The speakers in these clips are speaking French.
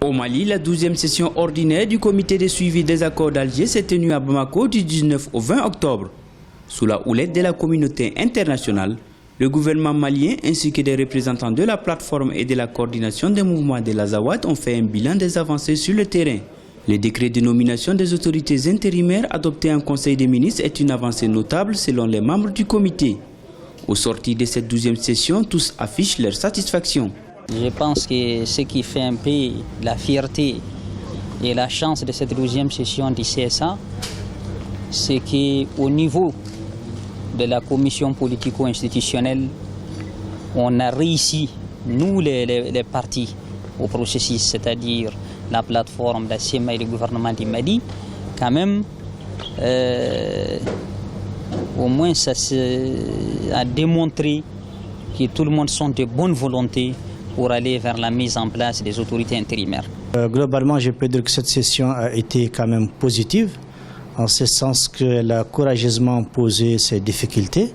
Au Mali, la 12e session ordinaire du comité de suivi des accords d'Alger s'est tenue à Bamako du 19 au 20 octobre. Sous la houlette de la communauté internationale, le gouvernement malien ainsi que des représentants de la plateforme et de la coordination des mouvements de l'Azawad ont fait un bilan des avancées sur le terrain. Le décret de nomination des autorités intérimaires adopté en Conseil des ministres est une avancée notable selon les membres du comité. Au sortir de cette 12e session, tous affichent leur satisfaction. Je pense que ce qui fait un peu la fierté et la chance de cette 12e session du CSA, c'est qu'au niveau de la commission politico-institutionnelle, on a réussi, nous les partis, au processus, c'est-à-dire la plateforme, la CEMA et le gouvernement du Mali, quand même, au moins ça a démontré que tout le monde sont de bonne volonté pour aller vers la mise en place des autorités intérimaires. Globalement, je peux dire que cette session a été quand même positive, en ce sens qu'elle a courageusement posé ses difficultés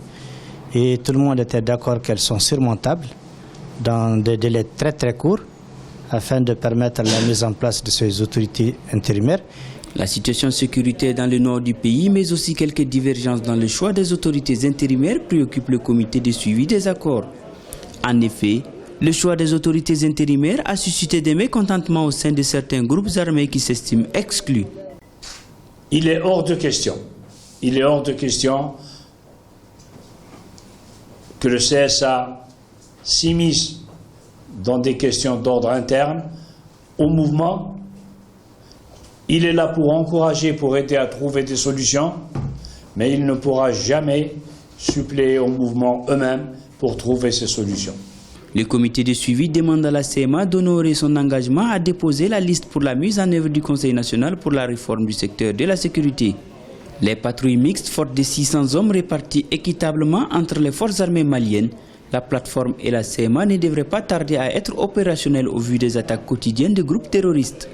et tout le monde était d'accord qu'elles sont surmontables dans des délais très très courts afin de permettre la mise en place de ces autorités intérimaires. La situation sécuritaire dans le nord du pays, mais aussi quelques divergences dans le choix des autorités intérimaires préoccupent le comité de suivi des accords. En effet, le choix des autorités intérimaires a suscité des mécontentements au sein de certains groupes armés qui s'estiment exclus. Il est hors de question que le CSA s'immisce dans des questions d'ordre interne au mouvement. Il est là pour encourager, pour aider à trouver des solutions, mais il ne pourra jamais suppléer au mouvement eux-mêmes pour trouver ces solutions. Le comité de suivi demande à la CEMA d'honorer son engagement à déposer la liste pour la mise en œuvre du Conseil national pour la réforme du secteur de la sécurité. Les patrouilles mixtes fortes de 600 hommes répartis équitablement entre les forces armées maliennes, la plateforme et la CEMA ne devraient pas tarder à être opérationnelles au vu des attaques quotidiennes de groupes terroristes.